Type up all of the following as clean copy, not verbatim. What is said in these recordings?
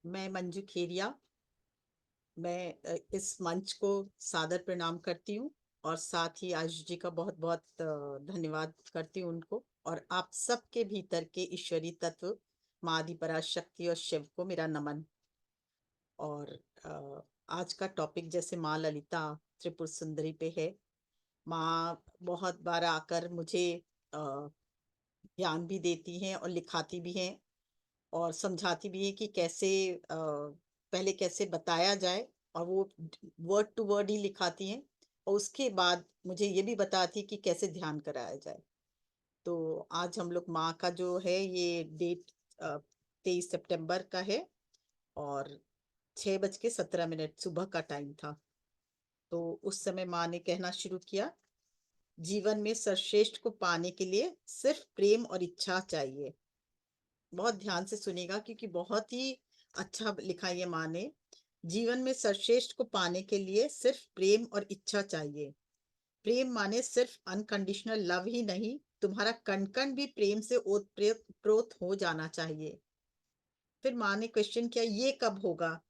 मैं मंजू खेरिया। मैं इस मंच को सादर प्रणाम करती हूँ और साथ ही आयुष जी का बहुत बहुत धन्यवाद करती हूँ उनको। और आप सबके भीतर के ईश्वरी तत्व माँ आदि पराशक्ति और शिव को मेरा नमन। और आज का टॉपिक जैसे माँ ललिता त्रिपुर सुंदरी पे है। माँ बहुत बार आकर मुझे अ, ज्ञान भी देती हैं और लिखाती भी हैं और समझाती भी है कि कैसे पहले कैसे बताया जाए। और वो वर्ड टू वर्ड ही लिखाती हैं और उसके बाद मुझे ये भी बताती है कि कैसे ध्यान कराया जाए। तो आज हम लोग माँ का जो है ये डेट 23 सितंबर का है और 6:17 सुबह का टाइम था। तो उस समय माँ ने कहना शुरू किया, जीवन में सर्वश्रेष्ठ को पाने के लिए सिर्फ प्रेम और इच्छा चाहिए। बहुत ध्यान से सुनेगा क्योंकि बहुत ही अच्छा लिखा है ये माँ ने। जीवन में सर्वश्रेष्ठ को पाने के लिए सिर्फ प्रेम और इच्छा चाहिए। प्रेम माने सिर्फ अनकंडीशनल लव ही नहीं, तुम्हारा कण कण भी प्रेम से ओतप्रोत प्रोत हो जाना चाहिए। फिर माँ ने क्वेश्चन किया, ये कब होगा?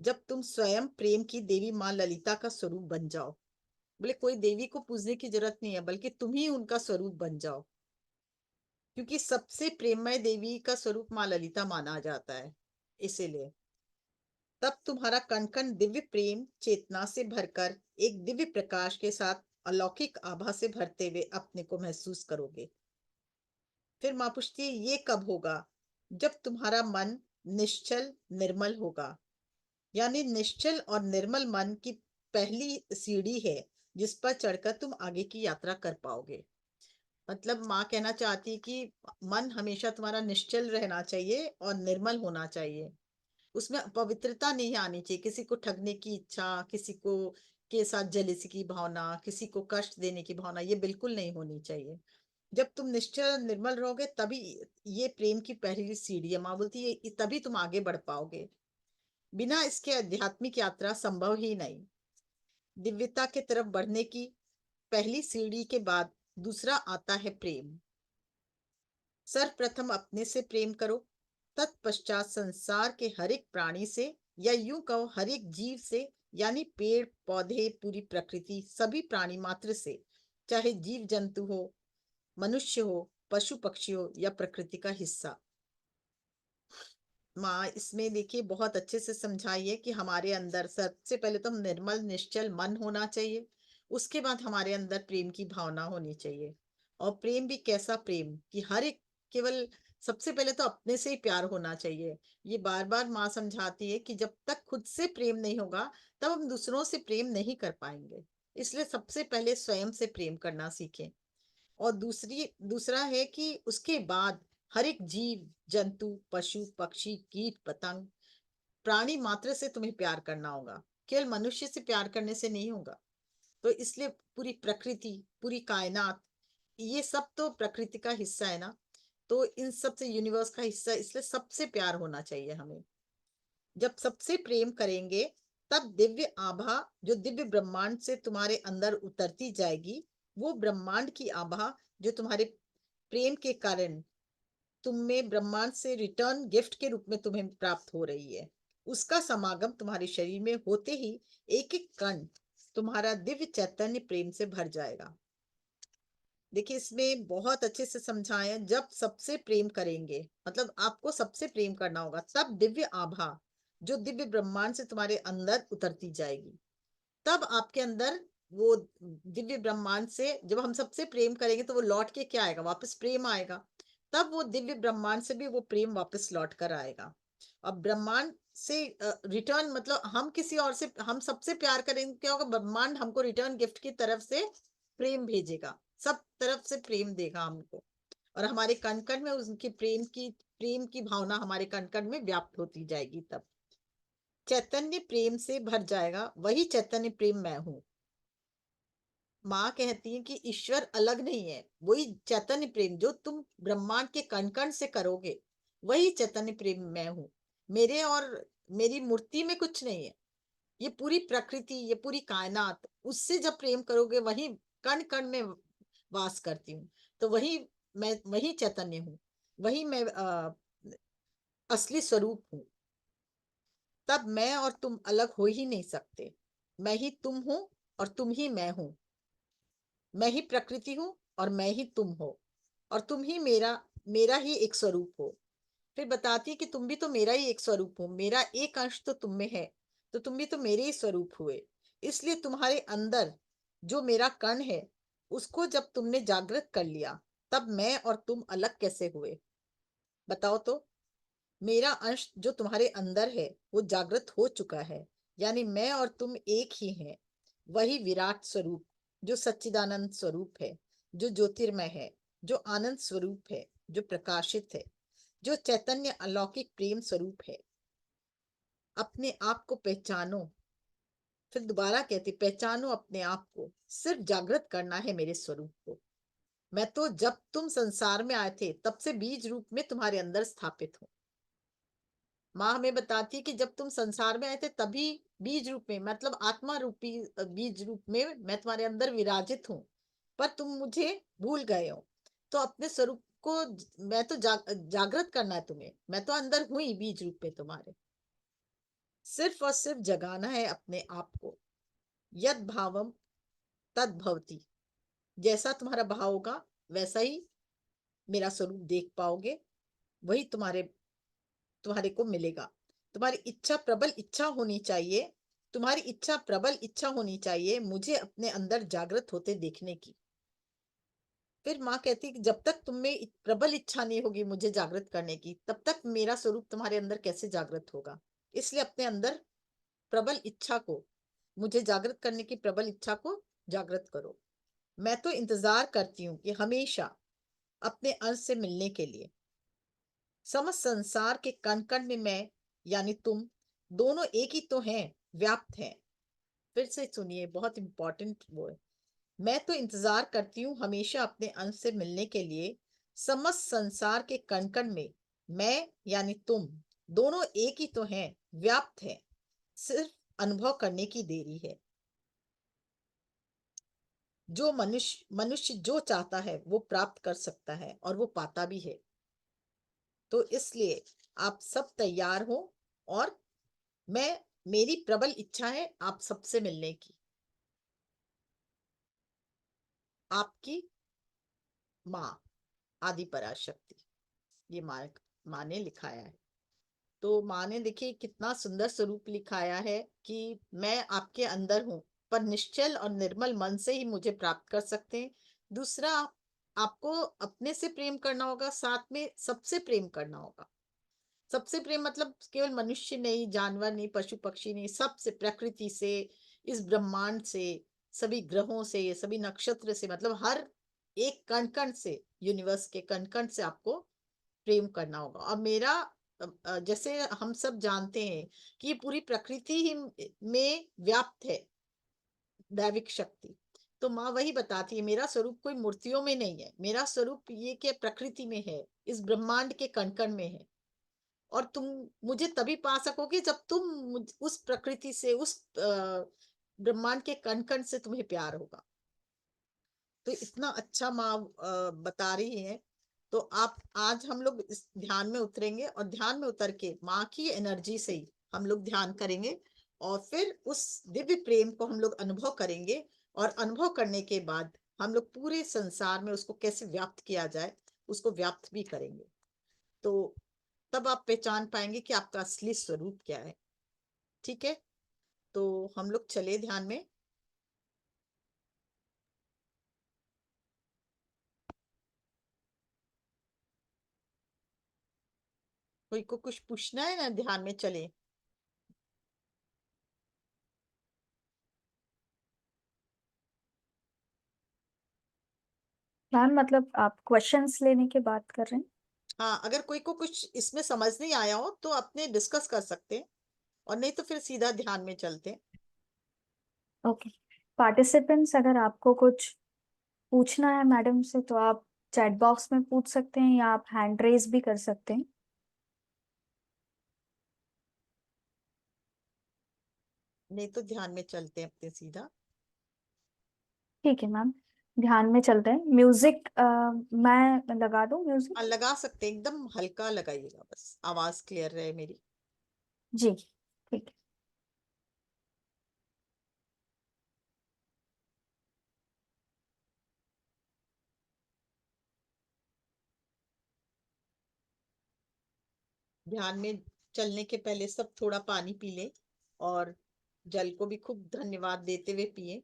जब तुम स्वयं प्रेम की देवी माँ ललिता का स्वरूप बन जाओ। बोले कोई देवी को पूजने की जरूरत नहीं है, बल्कि तुम ही उनका स्वरूप बन जाओ, क्योंकि सबसे प्रेममय देवी का स्वरूप माँ ललिता माना जाता है। इसीलिए तब तुम्हारा कण कण दिव्य प्रेम चेतना से भरकर एक दिव्य प्रकाश के साथ अलौकिक आभा से भरते हुए अपने को महसूस करोगे। फिर माँ पूछती है, ये कब होगा? जब तुम्हारा मन निश्चल निर्मल होगा। यानी निश्चल और निर्मल मन की पहली सीढ़ी है जिस पर चढ़कर तुम आगे की यात्रा कर पाओगे। मतलब माँ कहना चाहती है कि मन हमेशा तुम्हारा निश्चल रहना चाहिए और निर्मल होना चाहिए। उसमें पवित्रता नहीं आनी चाहिए, किसी को ठगने की इच्छा, किसी को के साथ जलेसी की भावना, किसी को कष्ट देने की भावना, ये बिल्कुल नहीं होनी चाहिए। जब तुम निश्चल निर्मल रहोगे तभी ये प्रेम की पहली सीढ़ी है। माँ बोलती है तभी तुम आगे बढ़ पाओगे। बिना इसके आध्यात्मिक यात्रा संभव ही नहीं। दिव्यता की तरफ बढ़ने की पहली सीढ़ी के बाद दूसरा आता है प्रेम। सर्वप्रथम अपने से प्रेम करो, तत्पश्चात संसार के हर एक प्राणी से, या यूं कहो हर एक जीव से। यानी पेड़ पौधे, पूरी प्रकृति, सभी प्राणी मात्र से, चाहे जीव जंतु हो, मनुष्य हो, पशु पक्षी हो या प्रकृति का हिस्सा। माँ इसमें देखिए बहुत अच्छे से समझाई है कि हमारे अंदर सबसे पहले तो हम निर्मल निश्चल मन होना चाहिए। उसके बाद हमारे अंदर प्रेम की भावना होनी चाहिए। और प्रेम भी कैसा प्रेम कि हर एक, केवल सबसे पहले तो अपने से ही प्यार होना चाहिए। ये बार बार माँ समझाती है कि जब तक खुद से प्रेम नहीं होगा तब हम दूसरों से प्रेम नहीं कर पाएंगे। इसलिए सबसे पहले स्वयं से प्रेम करना सीखें। और दूसरा है कि उसके बाद हर एक जीव जंतु, पशु पक्षी, कीट पतंग, प्राणी मात्र से तुम्हें प्यार करना होगा। केवल मनुष्य से प्यार करने से नहीं होगा। तो इसलिए पूरी प्रकृति, पूरी कायनात, ये सब तो प्रकृति का हिस्सा है ना। तो इन सब से यूनिवर्स का हिस्सा, इसलिए सबसे प्यार होना चाहिए हमें। जब सबसे प्रेम करेंगे तब दिव्य आभा जो दिव्य ब्रह्मांड से तुम्हारे अंदर उतरती जाएगी, वो ब्रह्मांड की आभा जो तुम्हारे प्रेम के कारण तुम में ब्रह्मांड से रिटर्न गिफ्ट के रूप में तुम्हें प्राप्त हो रही है, उसका समागम तुम्हारे शरीर में होते ही एक एक कण तुम्हारा दिव्य चैतन्य प्रेम से भर जाएगा। देखिए इसमें बहुत अच्छे से समझाया, जब सबसे प्रेम करेंगे मतलब आपको सबसे प्रेम करना होगा, तब दिव्य आभा जो दिव्य ब्रह्मांड से तुम्हारे अंदर उतरती जाएगी। तब आपके अंदर वो दिव्य ब्रह्मांड से जब हम सबसे प्रेम करेंगे तो वो लौट के क्या आएगा? वापस प्रेम आएगा। तब वो दिव्य ब्रह्मांड से भी वो प्रेम वापस लौट कर आएगा। अब ब्रह्मांड से रिटर्न मतलब हम किसी और से, हम सबसे प्यार करेंगे, क्या होगा? ब्रह्मांड हमको रिटर्न गिफ्ट की तरफ से प्रेम भेजेगा, सब तरफ से प्रेम देगा हमको। और हमारे कण कण में उनकी प्रेम की भावना हमारे कण कण में व्याप्त होती जाएगी। तब चैतन्य प्रेम से भर जाएगा, वही चैतन्य प्रेम मैं हूँ। माँ कहती है कि ईश्वर अलग नहीं है, वही चैतन्य प्रेम जो तुम ब्रह्मांड के कण कण से करोगे, वही चैतन्य प्रेम मैं हूँ। मेरे और मेरी मूर्ति में कुछ नहीं है। ये पूरी प्रकृति, ये पूरी कायनात, उससे जब प्रेम करोगे, वही कण कण में वास करती हूँ। तो वही मैं, वही चैतन्य हूँ, वही मैं असली स्वरूप हूँ। तब मैं और तुम अलग हो ही नहीं सकते। मैं ही तुम हूं और तुम ही मैं हूं। मैं ही प्रकृति हूँ और मैं ही तुम हो, और तुम ही मेरा मेरा ही एक स्वरूप हो। फिर बताती है कि तुम भी तो मेरा ही एक स्वरूप हो, मेरा एक अंश तो तुम में है, तो तुम भी तो मेरे ही स्वरूप हुए। इसलिए तुम्हारे अंदर जो मेरा कण है, उसको जब तुमने जागृत कर लिया, तब मैं और तुम अलग कैसे हुए? बताओ तो। मेरा अंश जो तुम्हारे अंदर है वो जागृत हो चुका है, यानी मैं और तुम एक ही हैं। वही विराट स्वरूप जो सच्चिदानंद स्वरूप है, जो ज्योतिर्मय है, जो आनंद स्वरूप है, जो प्रकाशित है, जो चैतन्य अलौकिक प्रेम स्वरूप है। अपने आप को पहचानो। फिर दोबारा कहती, पहचानो अपने आप को, सिर्फ जागृत करना है मेरे स्वरूप को। मैं तो जब तुम संसार में आए थे तब से बीज रूप में तुम्हारे अंदर स्थापित हूँ। माँ हमें बताती है कि जब तुम संसार में आए थे तभी बीज रूप में, मतलब आत्मा रूपी बीज रूप में मैं तुम्हारे अंदर विराजित हूँ, पर तुम मुझे भूल गए हो। तो अपने स्वरूप को मैं तो जागृत करना है तुम्हें। मैं तो अंदर हूं ही बीज रूप में तुम्हारे। सिर्फ और सिर्फ जगाना है अपने आप को। यद भावम तद भवति। जैसा तुम्हारा भाव होगा वैसा ही मेरा स्वरूप देख पाओगे, वही तुम्हारे तुम्हारे को मिलेगा। तुम्हारी इच्छा प्रबल इच्छा होनी चाहिए। तुम्हारी इच्छा प्रबल इच्छा होनी चाहिए मुझे अपने अंदर जागृत होते देखने की। फिर माँ कहती है कि जब तक तुम में प्रबल इच्छा नहीं होगी मुझे जागृत करने की, तब तक मेरा स्वरूप तुम्हारे अंदर कैसे जागृत होगा? इसलिए अपने अंदर प्रबल इच्छा को, मुझे जागृत करने की प्रबल इच्छा को जागृत करो। मैं तो इंतजार करती हूँ कि हमेशा अपने अंश से मिलने के लिए। समस्त संसार के कण कण में मैं यानी तुम दोनों एक ही तो हैं, व्याप्त हैं। फिर से सुनिए, बहुत इंपॉर्टेंट वो है। मैं तो इंतजार करती हूँ हमेशा अपने अंश से मिलने के लिए। समस्त संसार के कण कण में मैं यानी तुम दोनों एक ही तो हैं, व्याप्त हैं। सिर्फ अनुभव करने की देरी है। जो मनुष्य मनुष्य जो चाहता है वो प्राप्त कर सकता है और वो पाता भी है। तो इसलिए आप सब तैयार हो, और मैं मेरी प्रबल इच्छा है आप सबसे मिलने की। आपकी माँ आदि पराशक्ति। ये माँ ने लिखाया है। तो माँ ने देखिए कितना सुंदर स्वरूप लिखाया है कि मैं आपके अंदर हूँ, पर निश्चल और निर्मल मन से ही मुझे प्राप्त कर सकते हैं। दूसरा, आपको अपने से प्रेम करना होगा, साथ में सबसे प्रेम करना होगा। सबसे प्रेम मतलब केवल मनुष्य नहीं, जानवर नहीं, पशु पक्षी नहीं, सबसे, प्रकृति से, इस ब्रह्मांड से, सभी ग्रहों से, सभी नक्षत्र से, मतलब हर एक कण कण से, यूनिवर्स के कण कण से आपको प्रेम करना होगा। और मेरा जैसे हम सब जानते हैं कि ये पूरी प्रकृति ही में व्याप्त है दैविक शक्ति। तो माँ वही बताती है, मेरा स्वरूप कोई मूर्तियों में नहीं है, मेरा स्वरूप ये कि प्रकृति में है, इस ब्रह्मांड के कण कण में है। और तुम मुझे तभी पा सकोगे जब तुम उस प्रकृति से, उस ब्रह्मांड के कण कण से तुम्हें प्यार होगा। तो इतना अच्छा माँ बता रही है। तो आप, आज हम लोग इस ध्यान में उतरेंगे, और ध्यान में उतर के माँ की एनर्जी से ही हम लोग ध्यान करेंगे, और फिर उस दिव्य प्रेम को हम लोग अनुभव करेंगे। और अनुभव करने के बाद हम लोग पूरे संसार में उसको कैसे व्याप्त किया जाए, उसको व्याप्त भी करेंगे। तो तब आप पहचान पाएंगे कि आपका असली स्वरूप क्या है। ठीक है, तो हम लोग चले ध्यान में। कोई को कुछ पूछना है ना, ध्यान में चले। मैम मतलब आप क्वेश्चंस लेने की बात कर रहे हैं? हाँ, अगर कोई को कुछ इसमें समझ नहीं आया हो तो अपने डिस्कस कर सकते हैं, और नहीं तो फिर सीधा ध्यान में चलते हैं। ओके। पार्टिसिपेंट्स, अगर आपको कुछ पूछना है मैडम से तो आप चैट बॉक्स में पूछ सकते हैं या आप हैंड रेज भी कर सकते हैं। नहीं तो ध्यान में चलते हैं अपने सीधा। ठीक है मैम, ध्यान में चलते हैं। म्यूजिक मैं लगा दूं हाँ, म्यूजिक? लगा सकते हैं, एकदम हल्का लगाइएगा, बस आवाज क्लियर रहे मेरी। जी। ठीक है। ध्यान में चलने के पहले सब थोड़ा पानी पी ले और जल को भी खूब धन्यवाद देते हुए पिए।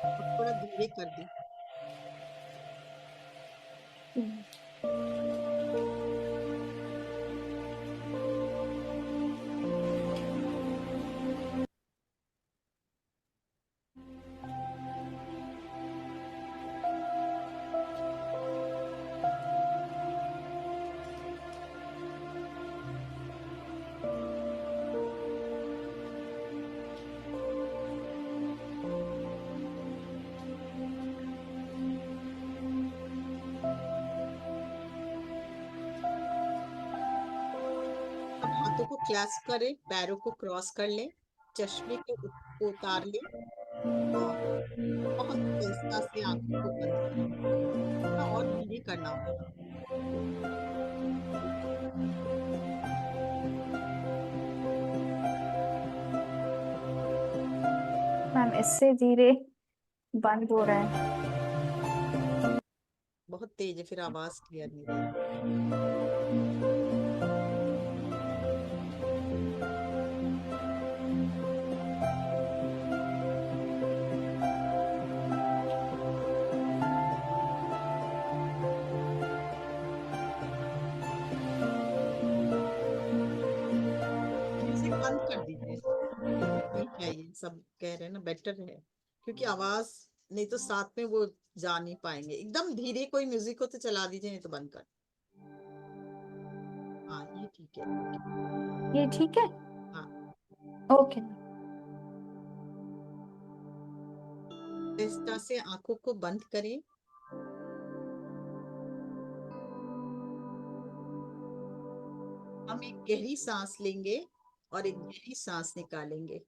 अब थोड़ा धीरे कर दी। हम्म। अब हाथों को क्लैस्प करें, पैरों को क्रॉस कर लें, चश्मे को उतार लें और बहुत सहजता से आंखों को बंद करें। थोड़ा और धीरे करना होगा। मैम इससे धीरे बंद हो रहा है। बहुत तेज है, फिर आवाज क्लियर नहीं रहेगी। म्यूजिक बंद कर दीजिए, म्यूजिक नहीं चाहिए, सब कह रहे हैं ना, बेटर है क्योंकि आवाज नहीं तो साथ में वो जा नहीं पाएंगे। एकदम धीरे कोई म्यूजिक हो तो चला दीजिए, नहीं तो बंद कर। हाँ ये ठीक है, ठीक ये ठीक है। है। हाँ, ओके। सहजता से आंखों को बंद करें। हम एक गहरी सांस लेंगे और एक गहरी सांस निकालेंगे।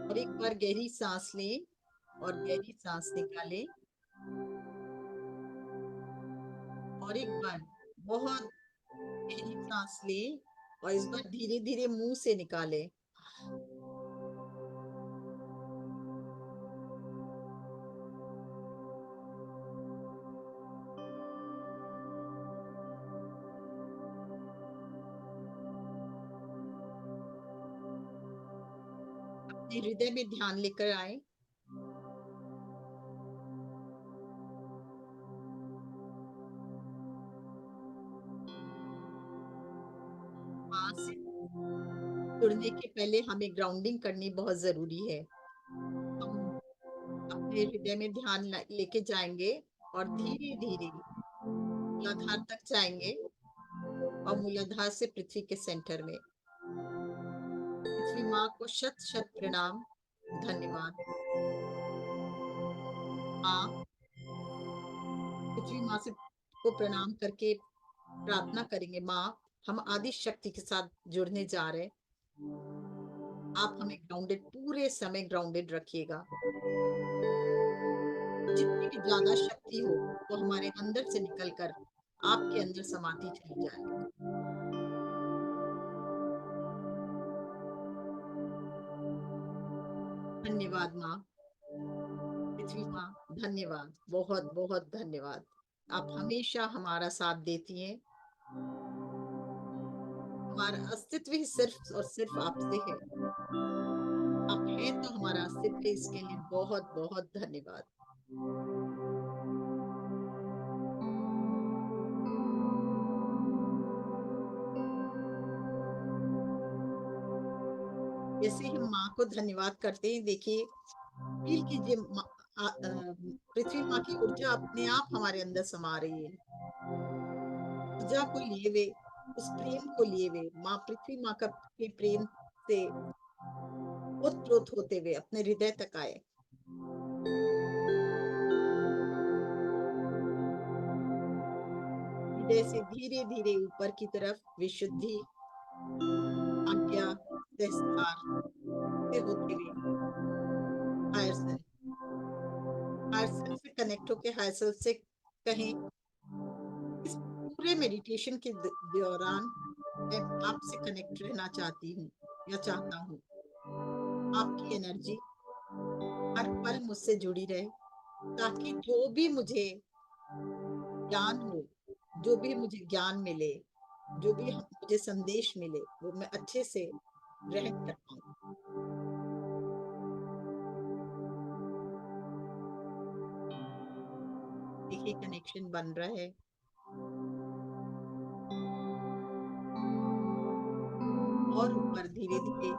और एक बार गहरी सांस लें और गहरी सांस निकालें। और एक बार बहुत गहरी सांस लें और इस बार धीरे धीरे मुंह से निकालें। अपने हृदय में ध्यान लेकर आए। माँ से जुड़ने के पहले हमें ग्राउंडिंग करनी बहुत जरूरी है। हम अपने हृदय में ध्यान लेके जाएंगे और धीरे धीरे मूलाधार तक जाएंगे और मूलाधार से पृथ्वी के सेंटर में। पृथ्वी माँ को शत शत प्रणाम, धन्यवाद। माँ, पृथ्वी माँ से को प्रणाम करके प्रार्थना करेंगे। माँ, हम आदि शक्ति के साथ जुड़ने जा रहे हैं। आप हमें ग्राउंडेड, पूरे समय ग्राउंडेड रखिएगा। जितनी भी ज्यादा शक्ति हो वो हमारे अंदर से निकलकर आपके अंदर समाती चली जाए। धन्यवाद माँ। पृथ्वी माँ, धन्यवाद, बहुत बहुत धन्यवाद। आप हमेशा हमारा साथ देती हैं। हमारा अस्तित्व ही सिर्फ और सिर्फ आपसे है। आप हैं तो हमारा अस्तित्व है, इसके लिए बहुत बहुत धन्यवाद। जैसे हम माँ को धन्यवाद करते हैं, देखिए फील कीजिए पृथ्वी माँ की ऊर्जा अपने आप हमारे अंदर समा रही है। ऊर्जा को लिए हुए, उस प्रेम को लिए हुए, माँ पृथ्वी माँ का के प्रेम से ओतप्रोत होते हुए अपने हृदय तक आए। हृदय से धीरे धीरे ऊपर की तरफ विशुद्धि, आज्ञा, विस्तार से होते हुए हायर सेल्फ, हायर सेल्फ से कनेक्ट होके हायर सेल्फ से कहें, इस पूरे मेडिटेशन के दौरान मैं आपसे कनेक्ट रहना चाहती हूँ या चाहता हूँ। आपकी एनर्जी हर पल मुझसे जुड़ी रहे, ताकि जो भी मुझे ज्ञान हो, जो भी मुझे ज्ञान मिले, जो भी मुझे संदेश मिले, वो मैं अच्छे से ग्रहण कर पाऊँ। देखिए कनेक्शन बन रहा है। और ऊपर धीरे धीरे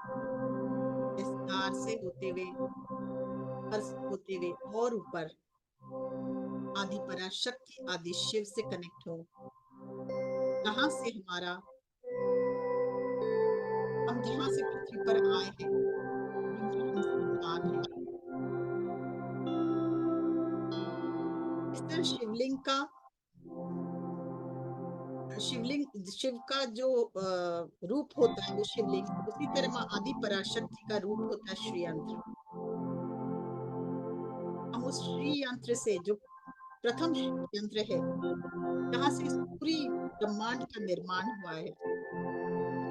विस्तार से होते हुए, स्पर्श होते हुए और ऊपर आदि पराशक्ति, आदि शिव से कनेक्ट हो, जहां से हम जहां से पृथ्वी पर आए हैं, जिनकी हम संतान हैं। इस तरह शिव का जो रूप होता है वो शिवलिंग, उसी तरह माँ आदि पराशक्ति का रूप होता है श्री यंत्र। हम उस श्री यंत्र से, जो प्रथम यंत्र है, जहाँ से इस पूरी ब्रह्मांड का निर्माण हुआ है,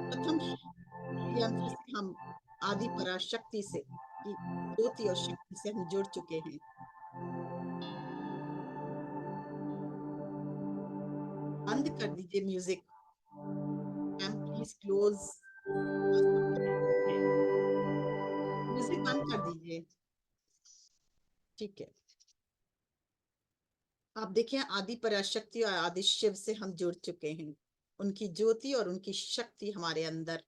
प्रथम यंत्र से हम आदि पराशक्ति से की ज्योति और शक्ति से हम जुड़ चुके हैं। बंद कर दीजिए music. Ma'am please close. Music बंद कर दीजिए। ठीक है। आप देखिए आदि पराशक्ति और आदि शिव से हम जुड़ चुके हैं। उनकी ज्योति और उनकी शक्ति हमारे अंदर।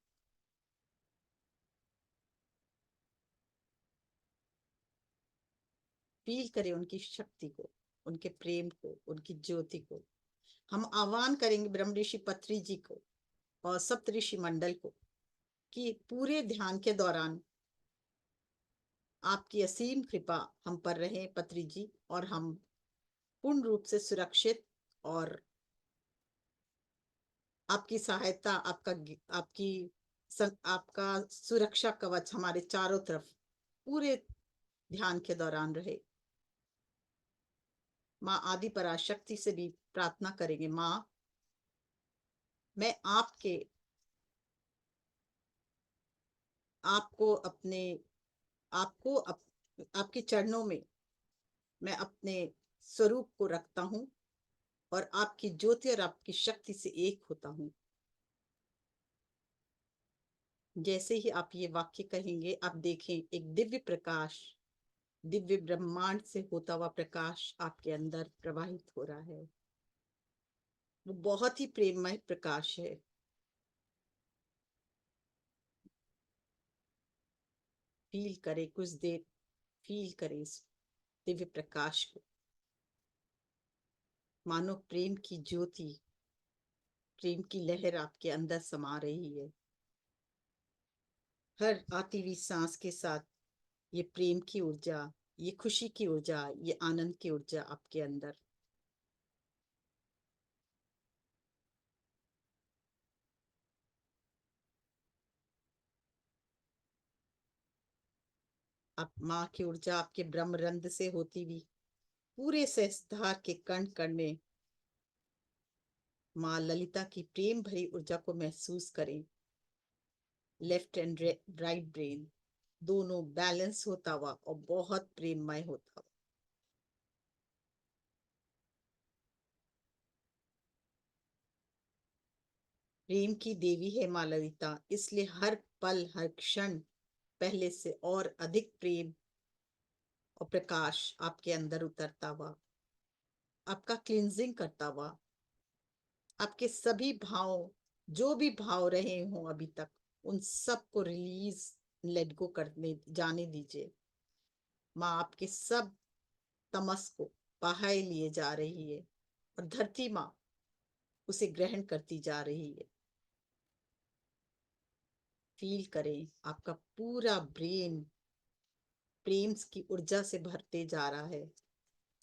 फील करें उनकी शक्ति को, उनके प्रेम को, उनकी ज्योति को। हम आह्वान करेंगे ब्रह्म ऋषि पत्री जी को और सप्त ऋषि मंडल को कि पूरे ध्यान के दौरान आपकी असीम कृपा हम पर रहे पत्री जी, और हम पूर्ण रूप से सुरक्षित, और आपकी सहायता, आपका सुरक्षा कवच हमारे चारों तरफ पूरे ध्यान के दौरान रहे। माँ आदि पराशक्ति से भी प्रार्थना करेंगे, माँ मैं आपको अपने आपको अप, आपके चरणों में मैं अपने स्वरूप को रखता हूँ और आपकी ज्योति और आपकी शक्ति से एक होता हूँ। जैसे ही आप ये वाक्य कहेंगे, आप देखें एक दिव्य प्रकाश, दिव्य ब्रह्मांड से होता हुआ प्रकाश आपके अंदर प्रवाहित हो रहा है। वो बहुत ही प्रेममय प्रकाश है। फील करें कुछ देर, फील करें इस दिव्य प्रकाश को, मानो प्रेम की ज्योति, प्रेम की लहर आपके अंदर समा रही है। हर आती हुई सांस के साथ ये प्रेम की ऊर्जा, ये खुशी की ऊर्जा, ये आनंद की ऊर्जा आपके अंदर। आप माँ की ऊर्जा आपके ब्रह्मरंध्र से होती हुई पूरे सहस्त्रार के कण कण में माँ ललिता की प्रेम भरी ऊर्जा को महसूस करें। लेफ्ट एंड राइट ब्रेन दोनों बैलेंस होता हुआ और बहुत प्रेममय होता हुआ। प्रेम की देवी है माँ ललिता, इसलिए हर पल हर क्षण पहले से और अधिक प्रेम और प्रकाश आपके अंदर उतरता हुआ, आपका क्लींजिंग करता हुआ, आपके सभी भाव, जो भी भाव रहे हों अभी तक, उन सब को रिलीज लेट गो करने जाने दीजिए। माँ आपके सब तमस को बाहर लिए जा रही है और धरती माँ उसे ग्रहण करती जा रही है। फील करें आपका पूरा ब्रेन प्रेम की ऊर्जा से भरते जा रहा है,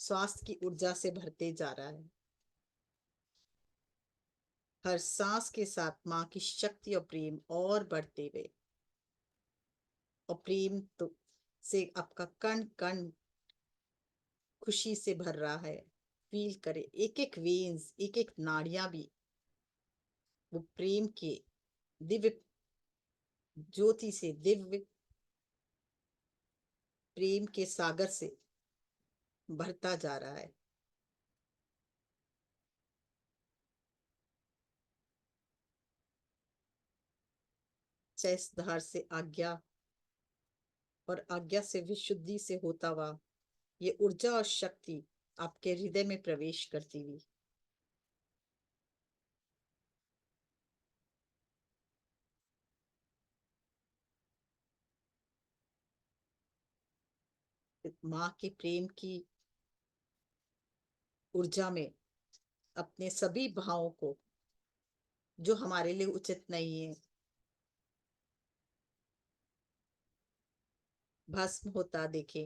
स्वास्थ्य की ऊर्जा से भरते जा रहा है। हर सांस के साथ माँ की शक्ति और प्रेम और बढ़ते हुए, और प्रेम तो से आपका कण कण खुशी से भर रहा है। फील करें एक एक वेन्स, एक एक नाड़ियां भी वो प्रेम के दिव्य ज्योति से, दिव्य प्रेम के सागर से भरता जा रहा है। सहस्त्रधार से आज्ञा और आज्ञा से विशुद्धि से होता हुआ ये ऊर्जा और शक्ति आपके हृदय में प्रवेश करती हुई माँ के प्रेम की ऊर्जा में अपने सभी भावों को जो हमारे लिए उचित नहीं है भस्म होता देखे,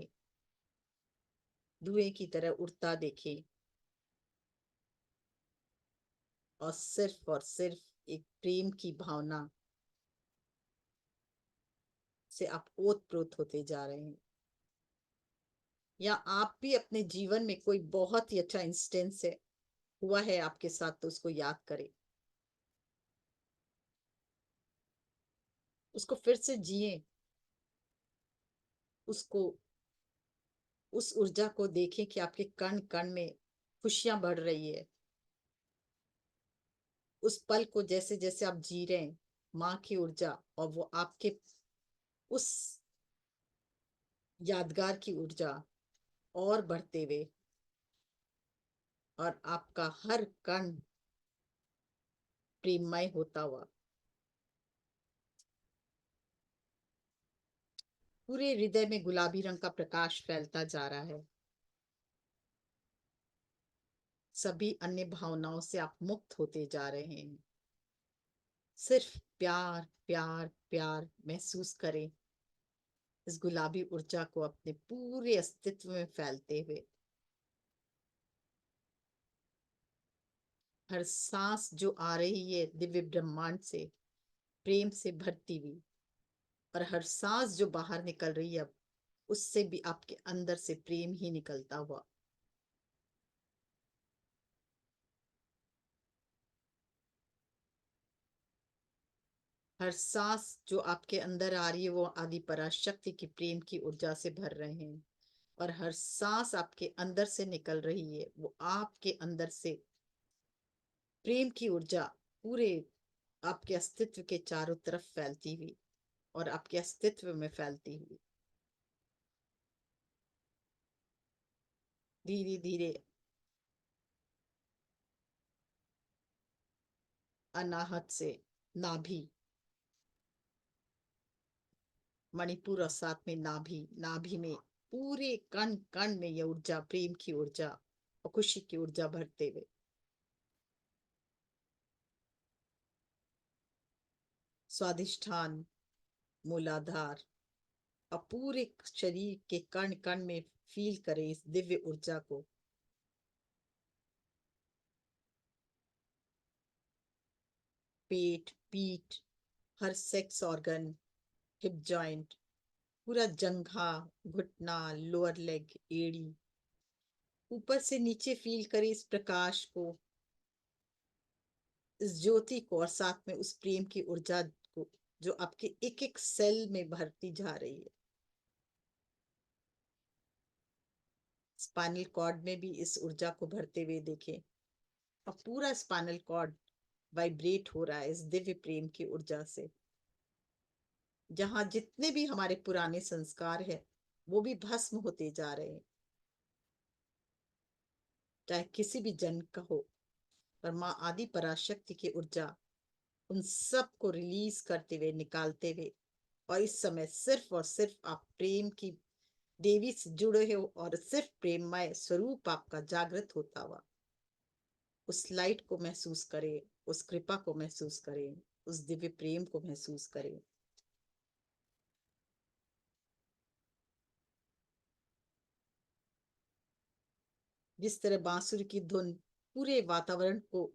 धुएं की तरह उड़ता देखे, और सिर्फ एक प्रेम की भावना से आप ओतप्रोत होते जा रहे हैं। या आप भी अपने जीवन में कोई बहुत ही अच्छा इंस्टेंस है हुआ है आपके साथ, तो उसको याद करें, उसको फिर से जिए, उसको उस ऊर्जा को देखें कि आपके कण कण में खुशियां बढ़ रही है। उस पल को जैसे जैसे आप जी रहे हैं, माँ की ऊर्जा और वो आपके उस यादगार की ऊर्जा और बढ़ते हुए, और आपका हर कण प्रेममय होता हुआ पूरे हृदय में गुलाबी रंग का प्रकाश फैलता जा रहा है। सभी अन्य भावनाओं से आप मुक्त होते जा रहे हैं। सिर्फ प्यार प्यार प्यार महसूस करें, इस गुलाबी ऊर्जा को अपने पूरे अस्तित्व में फैलते हुए। हर सांस जो आ रही है दिव्य ब्रह्मांड से प्रेम से भरती हुई, और हर सांस जो बाहर निकल रही है अब उससे भी आपके अंदर से प्रेम ही निकलता हुआ। हर सांस जो आपके अंदर आ रही है वो आदि पराशक्ति की प्रेम की ऊर्जा से भर रहे हैं, और हर सांस आपके अंदर से निकल रही है वो आपके अंदर से प्रेम की ऊर्जा पूरे आपके अस्तित्व के चारों तरफ फैलती हुई और आपके अस्तित्व में फैलती हुई धीरे धीरे अनाहत से नाभि, मणिपुर और साथ में नाभि, नाभि में पूरे कण कण में यह ऊर्जा, प्रेम की ऊर्जा और खुशी की ऊर्जा भरते हुए स्वादिष्ठान, मूलाधार और पूरे शरीर के कण कण में फील करें इस दिव्य ऊर्जा को। पेट, पीठ, हर सेक्स ऑर्गन, हिप जॉइंट, पूरा जंघा, घुटना, लोअर लेग, एड़ी, ऊपर से नीचे फील करें इस प्रकाश को, इस ज्योति को, और साथ में उस प्रेम की ऊर्जा को जो आपके एक एक सेल में भरती जा रही है। स्पाइनल कॉर्ड में भी इस ऊर्जा को भरते हुए देखें, और पूरा स्पाइनल कॉर्ड वाइब्रेट हो रहा है इस दिव्य प्रेम की ऊर्जा से। जहां जितने भी हमारे पुराने संस्कार है वो भी भस्म होते जा रहे हैं, चाहे किसी भी जन्म का हो, पर माँ आदि पराशक्ति की ऊर्जा उन सब को रिलीज करते हुए, निकालते हुए और इस समय सिर्फ और सिर्फ आप प्रेम की देवी से जुड़े हो और सिर्फ प्रेममय स्वरूप आपका जागृत होता हुआ उस लाइट को महसूस करें, उस कृपा को महसूस करें, उस दिव्य प्रेम को महसूस करें। जिस तरह बांसुरी की धुन पूरे वातावरण को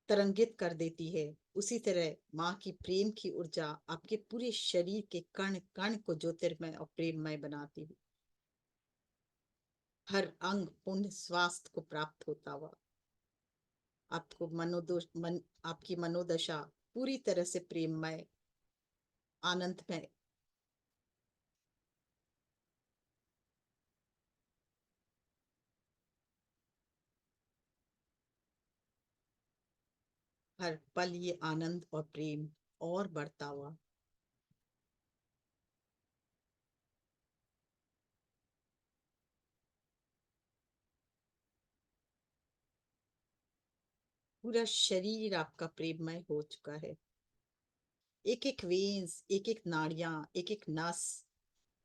तरंगित कर देती है, उसी तरह माँ की प्रेम की ऊर्जा आपके पूरे शरीर के कण कण को ज्योतिर्मय और प्रेममय बनाती है। हर अंग पूर्ण स्वास्थ्य को प्राप्त होता हुआ आपको आपकी मनोदशा पूरी तरह से प्रेममय, आनंदमय, हर पल ये आनंद और प्रेम और बढ़ता हुआ पूरा शरीर आपका प्रेममय हो चुका है। एक एक वेन्स, एक एक नाड़ियां, एक एक नस,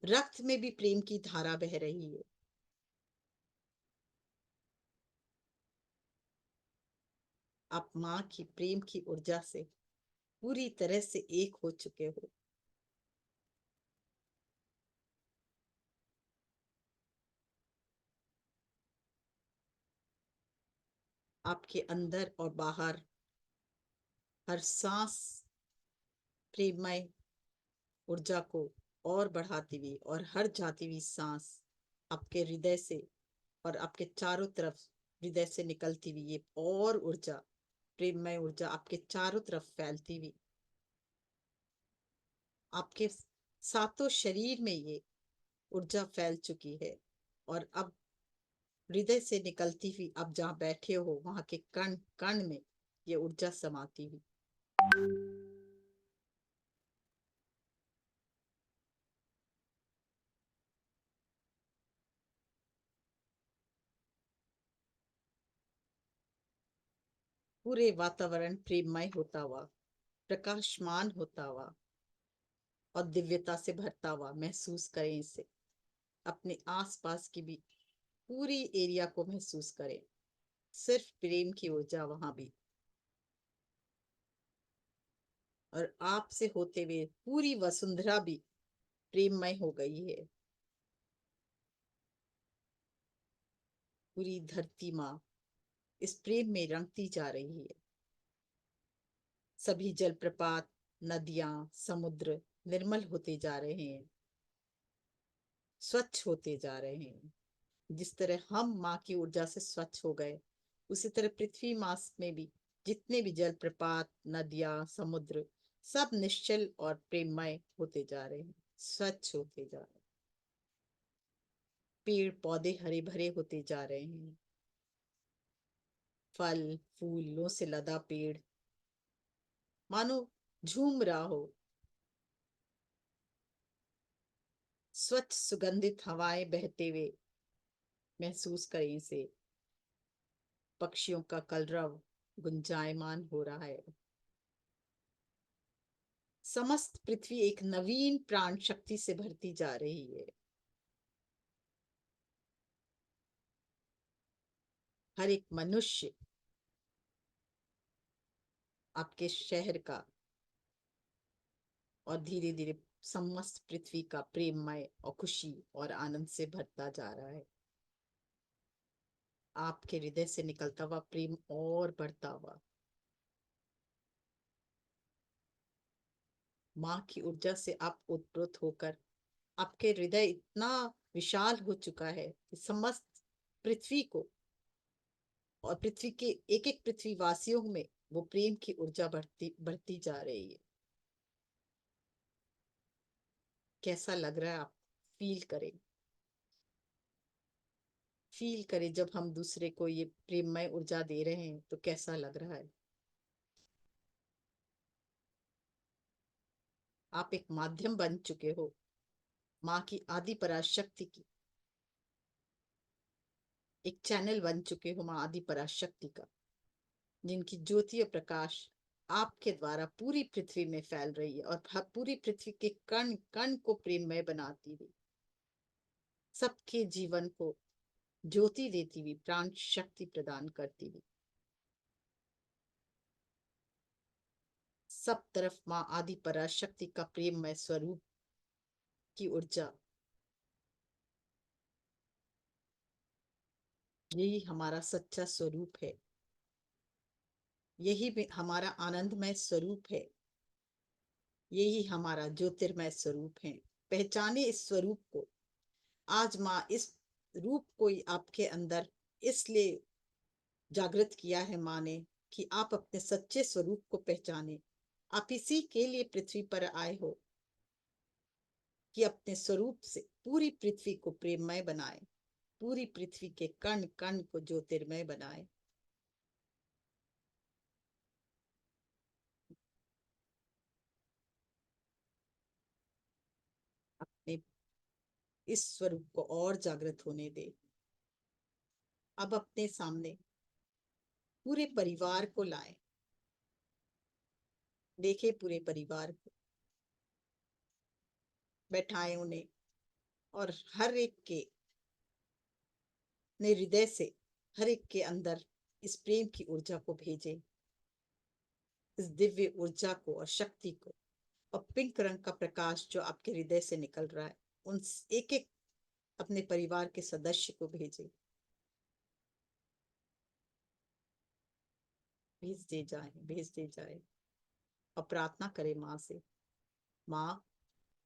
रक्त में भी प्रेम की धारा बह रही है। आप माँ की प्रेम की ऊर्जा से पूरी तरह से एक हो चुके हो। आपके अंदर और बाहर हर सांस प्रेममय ऊर्जा को और बढ़ाती हुई और हर जाती हुई सांस आपके हृदय से और आपके चारों तरफ हृदय से निकलती हुई ये और ऊर्जा, प्रेममय ऊर्जा आपके चारों तरफ फैलती हुई आपके सातों शरीर में ये ऊर्जा फैल चुकी है। और अब हृदय से निकलती हुई अब जहाँ बैठे हो वहां के कण कण में ये ऊर्जा समाती हुई पूरे वातावरण प्रेममय होता हुआ, प्रकाशमान होता हुआ और दिव्यता से भरता हुआ महसूस करें इसे। अपने आसपास की भी पूरी एरिया को महसूस करें, सिर्फ प्रेम की ऊर्जा वहां भी। और आपसे होते हुए पूरी वसुंधरा भी प्रेममय हो गई है। पूरी धरती माँ इस प्रेम में रंगती जा रही है। सभी जलप्रपात, नदियां, समुद्र निर्मल होते जा रहे हैं, स्वच्छ होते जा रहे हैं। जिस तरह हम माँ की ऊर्जा से स्वच्छ हो गए, उसी तरह पृथ्वी माँ में भी जितने भी जलप्रपात, नदियां, समुद्र सब निश्चल और प्रेममय होते जा रहे हैं, स्वच्छ होते जा रहे हैं। पेड़ पौधे हरे भरे होते जा रहे हैं। फल फूलों से लदा पेड़ मानो झूम रहा हो। स्वच्छ सुगंधित हवाएं बहते हुए महसूस करें इसे। पक्षियों का कलरव गुंजायमान हो रहा है। समस्त पृथ्वी एक नवीन प्राण शक्ति से भरती जा रही है। हर एक मनुष्य आपके शहर का और धीरे धीरे समस्त पृथ्वी का प्रेममय और खुशी और आनंद से भरता जा रहा है। आपके हृदय से निकलता हुआ प्रेम और बढ़ता हुआ माँ की ऊर्जा से आप उत्प्रोत होकर आपके हृदय इतना विशाल हो चुका है कि समस्त पृथ्वी को और पृथ्वी के एक एक पृथ्वी वासियों में वो प्रेम की ऊर्जा बढ़ती बढ़ती जा रही है। कैसा लग रहा है? आप फील करें, फील करें जब हम दूसरे को ये प्रेममय ऊर्जा दे रहे हैं तो कैसा लग रहा है। आप एक माध्यम बन चुके हो माँ की आदि पराशक्ति की, एक चैनल बन चुके हो माँ आदि पराशक्ति का, जिनकी ज्योति और प्रकाश आपके द्वारा पूरी पृथ्वी में फैल रही है और पूरी पृथ्वी के कण कण को प्रेममय बनाती हुई, सबके जीवन को ज्योति देती हुई, प्राण शक्ति प्रदान करती हुई, सब तरफ माँ आदि पराशक्ति का प्रेममय स्वरूप की ऊर्जा, यही हमारा सच्चा स्वरूप है। यही भी हमारा आनंदमय स्वरूप है। यही हमारा ज्योतिर्मय स्वरूप है। पहचाने इस स्वरूप को। आज माँ इस रूप को आपके अंदर इसलिए जागृत किया है माँ ने कि आप अपने सच्चे स्वरूप को पहचाने। आप इसी के लिए पृथ्वी पर आए हो कि अपने स्वरूप से पूरी पृथ्वी को प्रेममय बनाए, पूरी पृथ्वी के कण कण को ज्योतिर्मय बनाए। अपने इस स्वरूप को और जागृत होने दे। अब अपने सामने पूरे परिवार को लाए। देखे पूरे परिवार को, बैठाए उन्हें, और हर एक के ने हृदय से हर एक के अंदर इस प्रेम की ऊर्जा को भेजे, इस दिव्य ऊर्जा को और शक्ति को। और पिंक रंग का प्रकाश जो आपके हृदय से निकल रहा है, उन एक एक अपने परिवार के सदस्य को भेजे, भेज दे जाए, भेज दे जाए। और प्रार्थना करे माँ से, माँ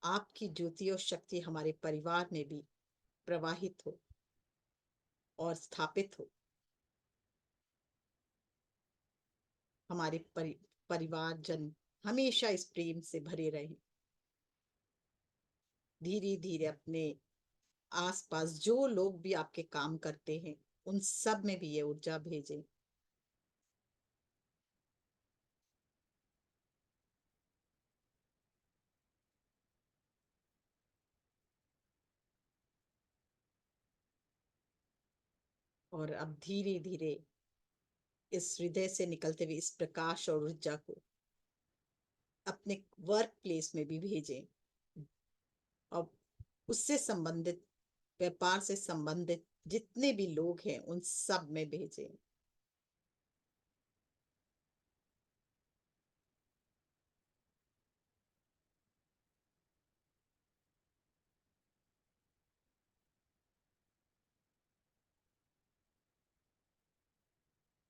आपकी ज्योति और शक्ति हमारे परिवार में भी प्रवाहित हो और स्थापित हो। हमारे परिवार जन हमेशा इस प्रेम से भरे रहे। धीरे धीरे अपने आसपास जो लोग भी आपके काम करते हैं, उन सब में भी ये ऊर्जा भेजें। और अब धीरे धीरे इस हृदय से निकलते हुए इस प्रकाश और ऊर्जा को अपने वर्क प्लेस में भी भेजें। और उससे संबंधित, व्यापार से संबंधित जितने भी लोग हैं, उन सब में भेजें।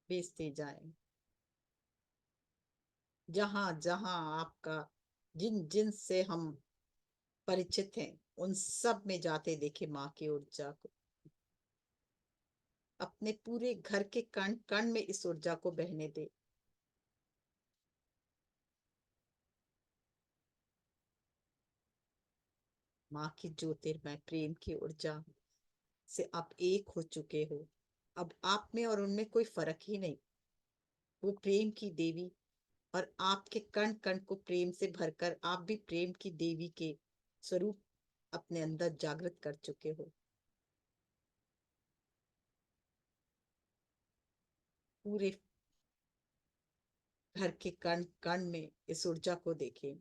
भेजते जाएं। जहां जहां आपका, जिन जिन से हम परिचित हैं, उन सब में जाते देखे माँ की ऊर्जा को। अपने पूरे घर के कण कण में इस ऊर्जा को बहने दे। माँ की ज्योतिर्मय प्रेम की ऊर्जा से आप एक हो चुके हो। अब आप में और उनमें कोई फर्क ही नहीं। वो प्रेम की देवी, और आपके कण कण को प्रेम से भरकर आप भी प्रेम की देवी के स्वरूप अपने अंदर जागृत कर चुके हो। पूरे घर के कण कण में इस ऊर्जा को देखें,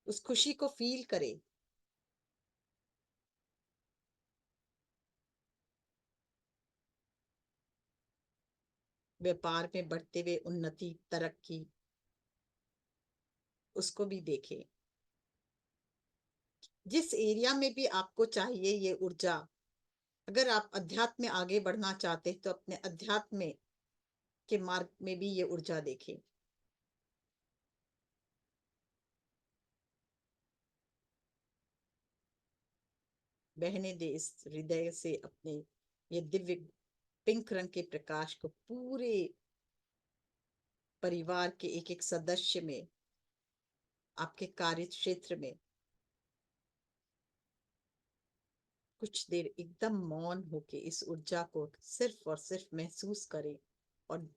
उस खुशी को फील करें। व्यापार में बढ़ते हुए उन्नति, तरक्की, उसको भी देखें। जिस एरिया में भी आपको चाहिए ये ऊर्जा, अगर आप अध्यात्म में आगे बढ़ना चाहते हैं, तो अपने अध्यात्म में के मार्ग में भी ये ऊर्जा देखें। बहने दे इस हृदय से अपने ये दिव्य पिंक रंग के प्रकाश को पूरे परिवार के एक एक सदस्य में, आपके कार्य क्षेत्र में। कुछ देर एकदम मौन होके इस ऊर्जा को सिर्फ और सिर्फ महसूस करें, और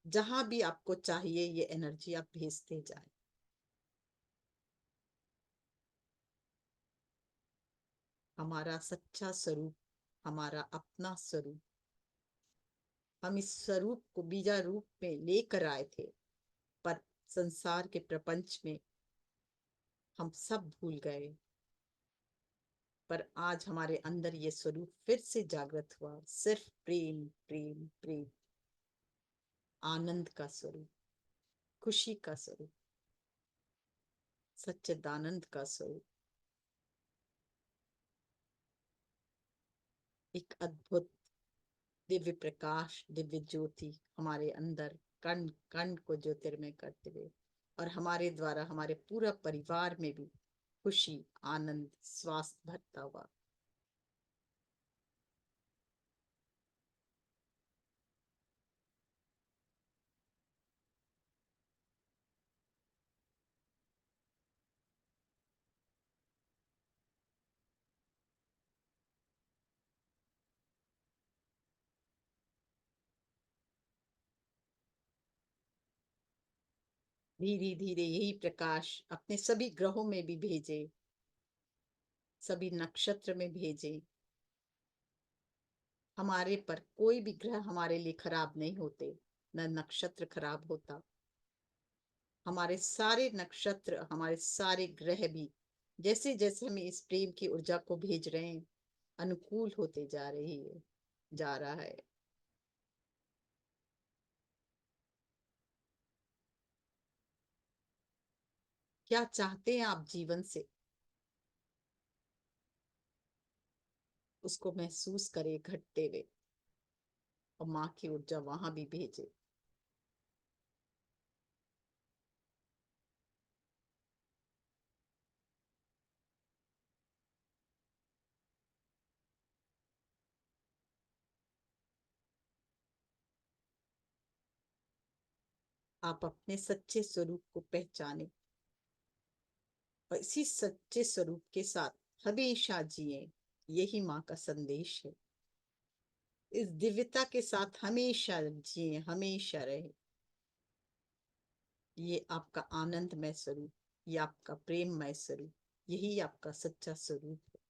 जहां भी आपको चाहिए ये एनर्जी आप भेजते जाएं। हमारा सच्चा स्वरूप, हमारा अपना स्वरूप हम इस स्वरूप को बीजा रूप में लेकर आए थे, पर संसार के प्रपंच में हम सब भूल गए। पर आज हमारे अंदर ये स्वरूप फिर से जागृत हुआ, सिर्फ प्रेम प्रेम प्रेम, आनंद का स्वरूप, खुशी का स्वरूप, सच्चिदानंद का स्वरूप। एक अद्भुत दिव्य प्रकाश, दिव्य ज्योति हमारे अंदर कण कण को ज्योतिर्मय करते हुए, और हमारे द्वारा हमारे पूरा परिवार में भी खुशी, आनंद, स्वास्थ्य भरता हुआ। धीरे धीरे यही प्रकाश अपने सभी ग्रहों में भी भेजे, सभी नक्षत्र में भेजे। हमारे पर कोई भी ग्रह हमारे लिए खराब नहीं होते, न नक्षत्र खराब होता। हमारे सारे नक्षत्र, हमारे सारे ग्रह भी जैसे जैसे हमें इस प्रेम की ऊर्जा को भेज रहे हैं, अनुकूल होते जा रहा है। क्या चाहते हैं आप जीवन से, उसको महसूस करें घटते हुए, और माँ की ऊर्जा वहां भी भेजे। आप अपने सच्चे स्वरूप को पहचाने, और इसी सच्चे स्वरूप के साथ हमेशा जिए। यही माँ का संदेश है। इस दिव्यता के साथ हमेशा जिए, हमेशा रहे। ये आपका आनंदमय स्वरूप, ये आपका प्रेममय स्वरूप, यही आपका सच्चा स्वरूप है।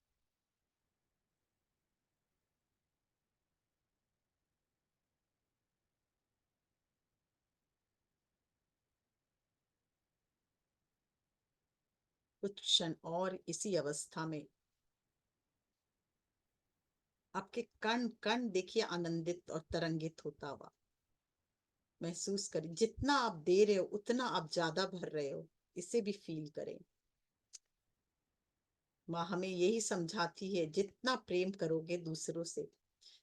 कुछ क्षण और इसी अवस्था में आपके कण कण देखिए आनंदित और तरंगित होता हुआ। महसूस करें, जितना आप दे रहे हो उतना आप ज्यादा भर रहे हो, इसे भी फील करें। माँ हमें यही समझाती है, जितना प्रेम करोगे दूसरों से,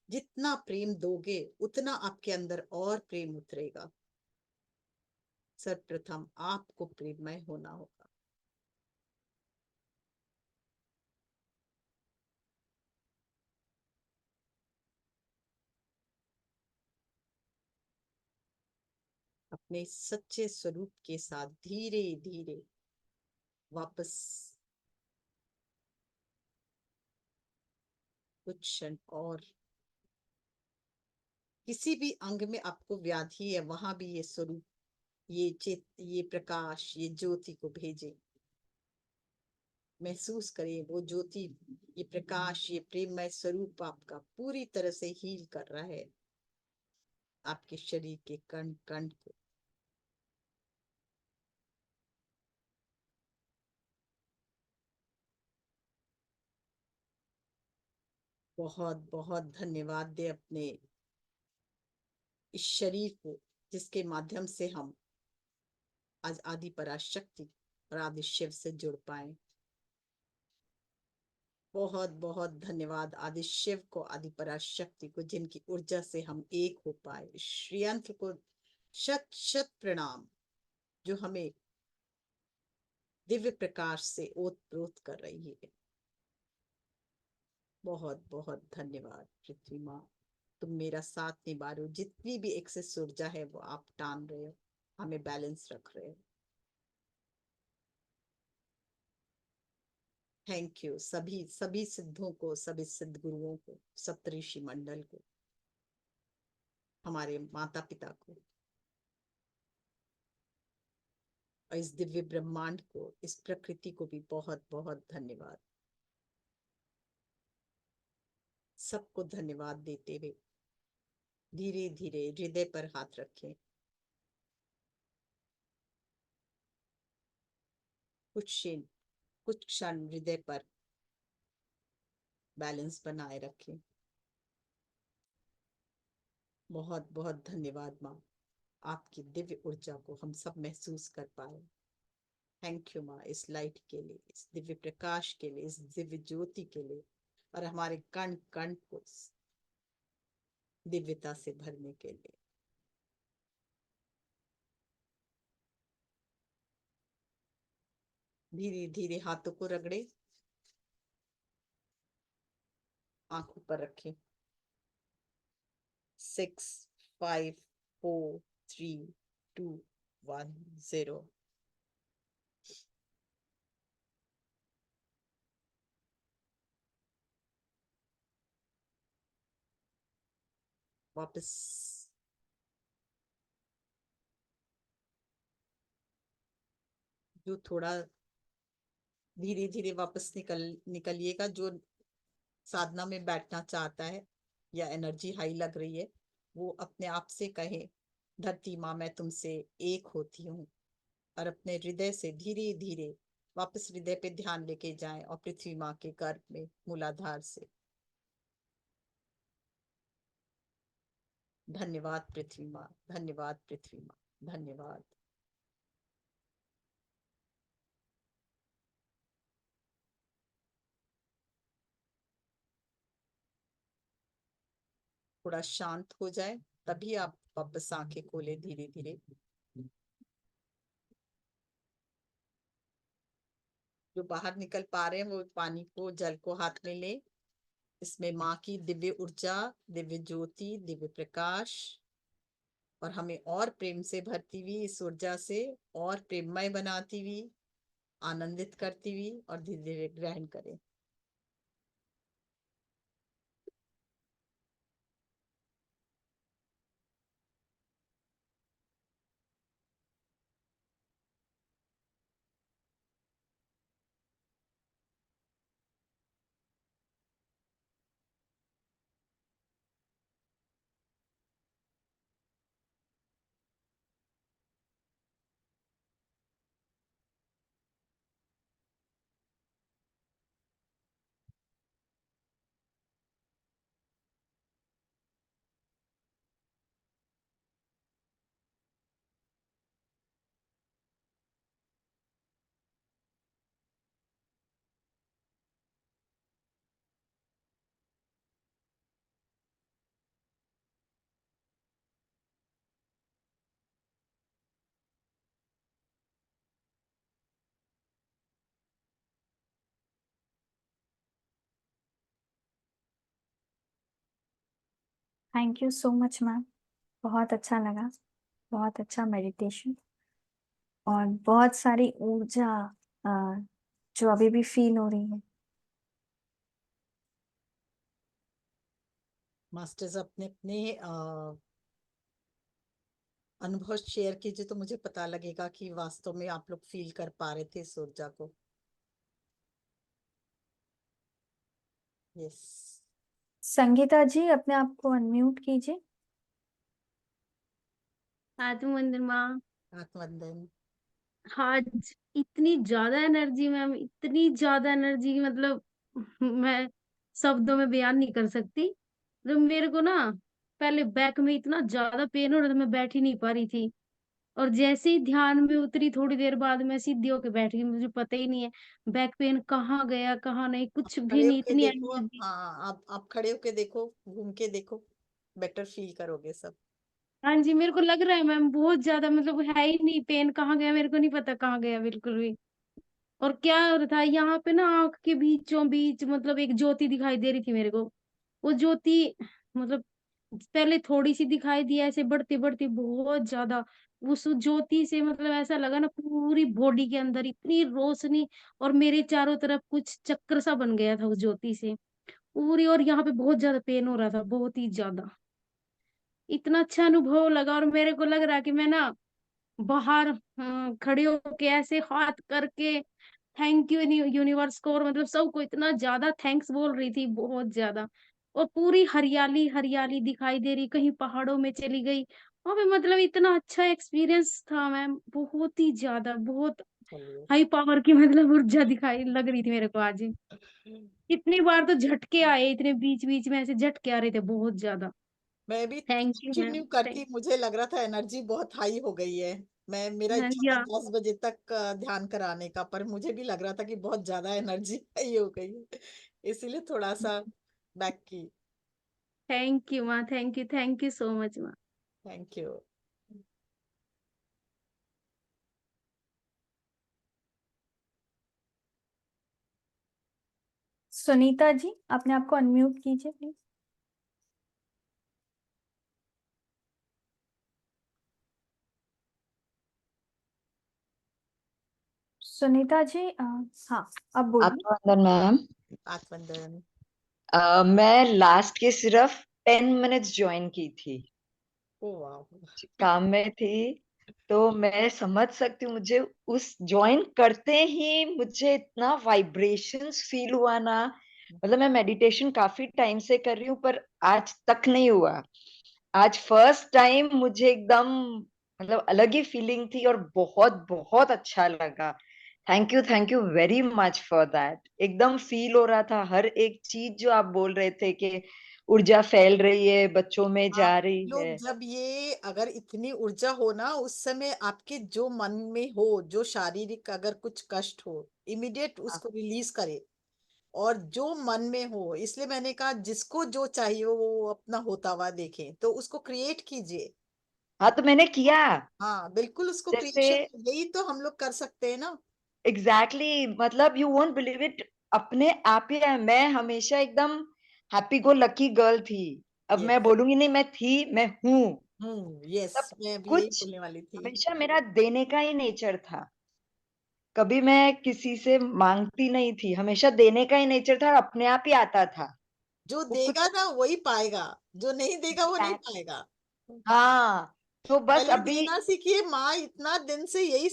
जितना प्रेम दोगे, उतना आपके अंदर और प्रेम उतरेगा। सर्वप्रथम आपको प्रेममय होना होगा। अपने सच्चे स्वरूप के साथ धीरे धीरे वापस कुछ क्षण और, किसी भी अंग में आपको व्याधि है वहां भी ये स्वरूप, ये चेत, ये प्रकाश, ये ज्योति को भेजे। महसूस करें वो ज्योति, ये प्रकाश, ये प्रेममय स्वरूप आपका पूरी तरह से हील कर रहा है आपके शरीर के कण कण को। बहुत बहुत धन्यवाद दे अपने इस शरीर को, जिसके माध्यम से हम आज आदि पराशक्ति और आदि शिव से जुड़ पाए। बहुत बहुत धन्यवाद आदि शिव को, आदि पराशक्ति को, जिनकी ऊर्जा से हम एक हो पाए। श्री यंत्र को शत शत प्रणाम, जो हमें दिव्य प्रकाश से ओत प्रोत कर रही है। बहुत बहुत धन्यवाद पृथ्वी माँ, तुम मेरा साथ निभा रहे हो। जितनी भी एक्सेस ऊर्जा है वो आप टान रहे हो, हमें बैलेंस रख रहे हो। थैंक यू सभी सभी सिद्धों को, सभी सिद्ध गुरुओं को, सप्तऋषि मंडल को, हमारे माता पिता को, और इस दिव्य ब्रह्मांड को, इस प्रकृति को भी बहुत बहुत धन्यवाद। सबको धन्यवाद देते हुए धीरे धीरे हृदय पर हाथ रखें। कुछ क्षण हृदय पर बैलेंस बनाए रखें। बहुत बहुत धन्यवाद माँ, आपकी दिव्य ऊर्जा को हम सब महसूस कर पाए। थैंक यू माँ, इस लाइट के लिए, इस दिव्य प्रकाश के लिए, इस दिव्य ज्योति के लिए, और हमारे कण कण को दिव्यता से भरने के लिए। धीरे धीरे हाथों को रगड़े, आंखों पर रखें। 6 5 4 3 2 1 0। वापस जो थोड़ा धीरे धीरे वापस निकलिएगा, जो साधना में बैठना चाहता है या एनर्जी हाई लग रही है, वो अपने आप से कहे, धरती माँ मैं तुमसे एक होती हूँ, और अपने हृदय से धीरे धीरे वापस हृदय पे ध्यान लेके जाएं, और पृथ्वी माँ के गर्भ में मूलाधार से। धन्यवाद पृथ्वी माँ, धन्यवाद पृथ्वी माँ, धन्यवाद। थोड़ा शांत हो जाए तभी आप वापस आंखें खोले धीरे धीरे। जो बाहर निकल पा रहे हैं वो पानी को, जल को हाथ में ले। इसमें माँ की दिव्य ऊर्जा, दिव्य ज्योति, दिव्य प्रकाश, और हमें और प्रेम से भरती हुई इस ऊर्जा से और प्रेममय बनाती हुई, आनंदित करती हुई, और धीरे धीरे ग्रहण करें। Thank you so much ma'am, बहुत अच्छा लगा, बहुत अच्छा मेडिटेशन, और बहुत सारी ऊर्जा अ, जो अभी भी फील हो रही है। मास्टर्स अपने अपने अनुभव शेयर कीजिए, तो मुझे पता लगेगा कि वास्तव में आप लोग फील कर पा रहे थे इस ऊर्जा को। यस। संगीता जी अपने आप को अनम्यूट कीजिए। आत्मवंदन माँ। आत्मवंदन। आज इतनी ज्यादा एनर्जी मैम, इतनी ज्यादा एनर्जी, मतलब मैं शब्दों में बयान नहीं कर सकती। तो मेरे को ना पहले बैक में इतना ज्यादा पेन हो रहा था, मैं बैठ ही नहीं पा रही थी। और जैसे ही ध्यान में उतरी थोड़ी देर बाद मैं सीधी होके बैठ गई, मुझे पता ही नहीं है बैक पेन कहाँ गया कहाँ नहीं, कुछ भी खड़े नहीं, होके इतनी देखो। एनर्जी। हाँ, आप खड़े होके देखो, घूम के देखो, बेटर फील करोगे सब। हाँ जी, मेरे को लग रहा है मैम बहुत ज्यादा, मतलब है ही नहीं, पेन कहाँ गया मेरे को नहीं पता, कहाँ गया बिल्कुल भी। और क्या हो रहा था यहाँ पे ना, आंख के बीचों बीच मतलब एक ज्योति दिखाई दे रही थी मेरे को। वो ज्योति मतलब पहले थोड़ी सी दिखाई दी, ऐसे बढ़ती बढ़ती बहुत ज्यादा। उस ज्योति से मतलब ऐसा लगा ना पूरी बॉडी के अंदर इतनी रोशनी, और मेरे चारों तरफ कुछ चक्र सा बन गया था उस ज्योति से पूरी। और यहाँ पे बहुत ज्यादा पेन हो रहा था, बहुत ही ज्यादा। इतना अच्छा अनुभव लगा, और मेरे को लग रहा कि मैं ना बाहर खड़ी होके ऐसे हाथ करके थैंक यू यूनिवर्स को, और मतलब सबको इतना ज्यादा थैंक्स बोल रही थी, बहुत ज्यादा। और पूरी हरियाली हरियाली दिखाई दे रही, कहीं पहाड़ों में चली गई। वहां पे मतलब इतना अच्छा एक्सपीरियंस था मैम, बहुत ही ज्यादा, बहुत चलिए। हाई पावर की मतलब ऊर्जा दिखाई लग रही थी मेरे को आज। इतनी बार तो झटके आए, इतने बीच बीच में ऐसे झटके आ रहे थे बहुत ज्यादा। मैं भी थैंक यू मैम। कंटिन्यू करती, मुझे लग रहा था एनर्जी बहुत हाई हो गई है। मेरा हाँ इच्छा जी, था हाँ। 10 बजे तक ध्यान कराने का, पर मुझे भी लग रहा था कि बहुत ज्यादा एनर्जी हाई हो गई है, इसीलिए थोड़ा सा बैक की। थैंक यू माँ, थैंक यू सो मच माँ। Thank you. सुनीता जी, अपने आप को अनम्यूट कीजिए प्लीज। सुनीता जी, हाँ, अब बोलिए। आत्मवंदन मैम। आत्मवंदन। मैं लास्ट के सिर्फ 10 मिनट्स ज्वाइन की थी, ओ वाह। काम में थी, तो मैं समझ सकती हूँ। मुझे उस ज्वाइन करते ही मुझे इतना वाइब्रेशंस फील हुआ ना। मतलब मैं मेडिटेशन काफी टाइम से कर रही हूँ, पर आज तक नहीं हुआ। आज फर्स्ट टाइम मुझे एकदम मतलब अलग ही फीलिंग थी और बहुत बहुत अच्छा लगा। Thank you very much for that. एकदम फील हो रहा था हर एक चीज जो आप बोल रहे थे कि ऊर्जा फैल रही है, बच्चों में आप जा रही लोग है। जब ये अगर इतनी ऊर्जा हो ना, उस समय आपके जो मन में हो, जो शारीरिक अगर कुछ कष्ट हो, इमीडिएट हाँ, उसको रिलीज करे। और जो मन में हो, इसलिए मैंने कहा जिसको जो चाहिए वो अपना होता हुआ देखें, तो उसको क्रिएट कीजिए। हाँ, तो मैंने किया। हाँ बिल्कुल, उसको जैसे क्रिएशन, यही तो हम लोग कर सकते हैं ना। एग्जैक्टली मतलब यू वोंट बिलीव इट, अपने आप ही है। मैं हमेशा एकदम हैप्पी गो लकी गर्ल थी। अब मैं यस। बोलूंगी नहीं मैं थी, मैं हूँ। यस, सब मैं भी यही कुछ बोलने वाली थी। हमेशा मेरा देने का ही नेचर था। कभी मैं किसी से मांगती नहीं थी, हमेशा देने का ही नेचर था और अपने आप ही आता था। जो वो देगा कुछ ना वही पाएगा, जो नहीं देगा वो नहीं exact- पाएगा। हाँ, तो बस पहले अभी देना सीखिए। माँ इतना दिन से यही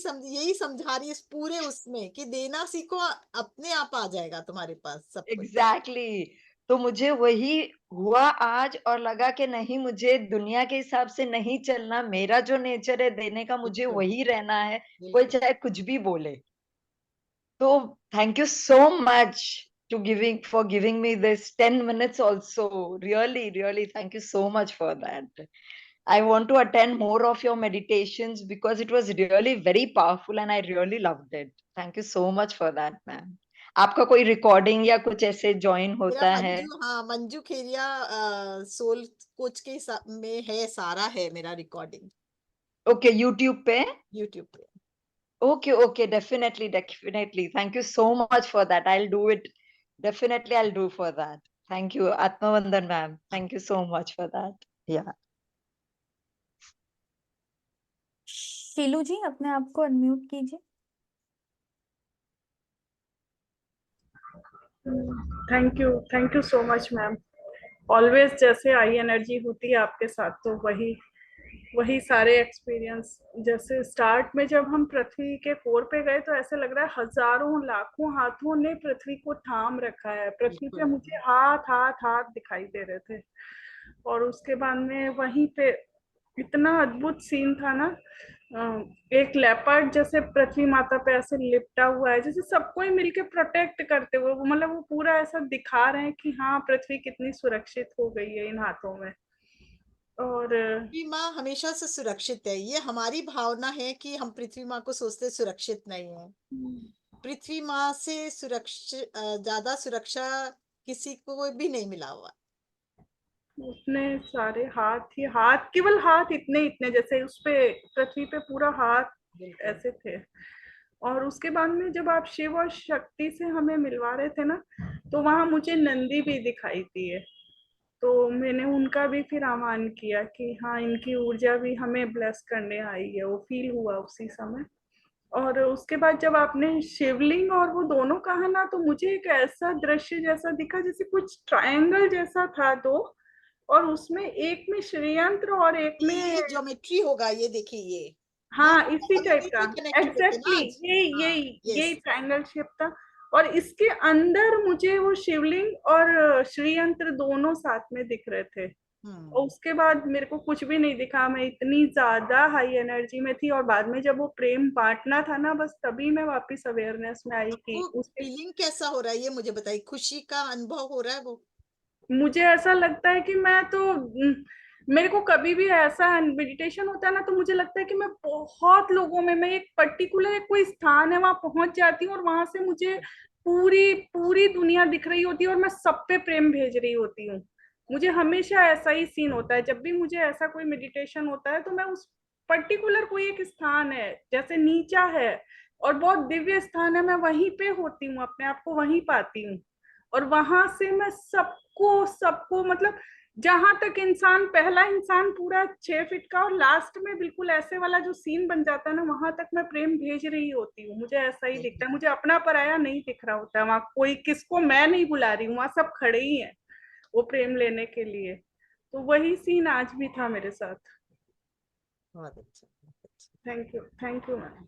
समझा रही है इस पूरे उसमें, कि देना सीखो, अपने आप आ जाएगा तुम्हारे पास सब कुछ। एग्जैक्टली तो मुझे वही हुआ आज, और लगा कि नहीं, मुझे दुनिया के हिसाब से नहीं चलना। मेरा जो नेचर है देने का, मुझे बिल्कुल। वही रहना है, कोई बिल्कुल। चाहे कुछ भी बोले। तो thank you so much to giving me this 10 minutes also. Really thank you so much for that. I want to attend more of your meditations because it was really very powerful and I really loved it. Thank you so much for that, ma'am. आपका कोई recording या कुछ ऐसे join मेरा होता है? मंजू, हाँ Manju Kheria soul coach के में है, सारा है मेरा रिकॉर्डिंग ओके, यूट्यूब पे? यूट्यूब पे। Okay, definitely thank you so much for that. I will do it, definitely I will do for that. Thank you Atmavandan ma'am, thank you so much for that. या शीलू जी, अपने आप को unmute कीजिए। Thank you so much ma'am. Always जैसे आई energy होती है आपके साथ, तो वही वही सारे एक्सपीरियंस। जैसे स्टार्ट में जब हम पृथ्वी के कोर पे गए, तो ऐसे लग रहा है हजारों लाखों हाथों ने पृथ्वी को थाम रखा है। पृथ्वी पे बिल्कुल। मुझे हाथ हाथ हाथ दिखाई दे रहे थे। और उसके बाद में वहीं पे इतना अद्भुत सीन था ना। एक लेपर्ड जैसे पृथ्वी माता पे ऐसे लिपटा हुआ है, जैसे सबको ही मिलके प्रोटेक्ट करते हुए, मतलब वो पूरा ऐसा दिखा रहे हैं कि हाँ, पृथ्वी कितनी सुरक्षित हो गई है इन हाथों में। और पृथ्वी माँ हमेशा से सुरक्षित है, ये हमारी भावना है कि हम पृथ्वी माँ को सोचते सुरक्षित नहीं है। पृथ्वी माँ से सुरक्षित, ज्यादा सुरक्षा किसी को भी नहीं मिला हुआ। उतने सारे हाथ ही हाथ, केवल हाथ इतने इतने, जैसे उस पे पृथ्वी पे पूरा हाथ बिल्कुल। ऐसे थे। और उसके बाद में जब आप शिव और शक्ति से हमें मिलवा रहे थे ना, तो वहां मुझे नंदी भी दिखाई दिए। तो मैंने उनका भी फिर आह्वान किया कि हाँ, इनकी ऊर्जा भी हमें ब्लेस करने आई है, वो फील हुआ उसी समय। और उसके बाद जब आपने शिवलिंग और वो दोनों कहा ना, तो मुझे एक ऐसा दृश्य जैसा दिखा, जैसे कुछ ट्रायंगल जैसा था दो, और उसमें एक में श्रीयंत्र और एक में, ये ज्योमेट्री होगा, ये देखिए ये हाँ, इसी टाइप का। कनेक्टेड होते हैं ना एग्जैक्टली आज। यही हाँ। यही यस। यही ट्रायंगल शेप था। और इसके अंदर मुझे वो शिवलिंग और श्री यंत्र दोनों साथ में दिख रहे थे। और उसके बाद मेरे को कुछ भी नहीं दिखा, मैं इतनी ज्यादा हाई एनर्जी में थी। और बाद में जब वो प्रेम बांटना था ना, बस तभी मैं वापस अवेयरनेस में आई कि वो उसके फीलिंग कैसा हो रहा है ये मुझे बताइए, खुशी का अनुभव हो रहा है वो? मुझे ऐसा लगता है कि मैं तो मेरे को कभी भी ऐसा मेडिटेशन होता है ना, तो मुझे लगता है कि मैं बहुत लोगों में, मैं एक पर्टिकुलर एक कोई स्थान है वहां पहुंच जाती हूँ और वहां से मुझे पूरी पूरी दुनिया दिख रही होती है और मैं सब पे प्रेम भेज रही होती हूँ। मुझे हमेशा ऐसा ही सीन होता है, जब भी मुझे ऐसा कोई मेडिटेशन होता है तो मैं उस पर्टिकुलर कोई एक स्थान है, जैसे नीचा है और बहुत दिव्य स्थान है, मैं वहीं पे होती हूँ, अपने आप को वहीं पाती हूँ। और वहां से मैं सबको सबको मतलब जहां तक इंसान, पहला इंसान पूरा 6 फीट का और लास्ट में बिल्कुल ऐसे वाला जो सीन बन जाता है ना, वहां तक मैं प्रेम भेज रही होती हूँ। मुझे ऐसा ही दिखता है, मुझे अपना पराया नहीं दिख रहा होता है वहां, कोई किसको मैं नहीं बुला रही हूँ, वहां सब खड़े ही हैं वो प्रेम लेने के लिए। तो वही सीन आज भी था मेरे साथ। बहुत अच्छा, बहुत अच्छा। Thank you ma'am.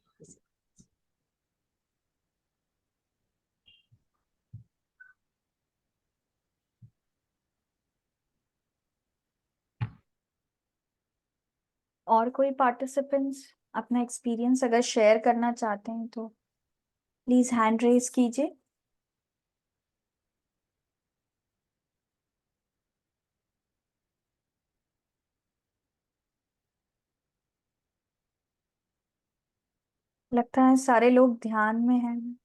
और कोई पार्टिसिपेंट्स अपना एक्सपीरियंस अगर शेयर करना चाहते हैं तो प्लीज हैंड रेज कीजिए। लगता है सारे लोग ध्यान में हैं।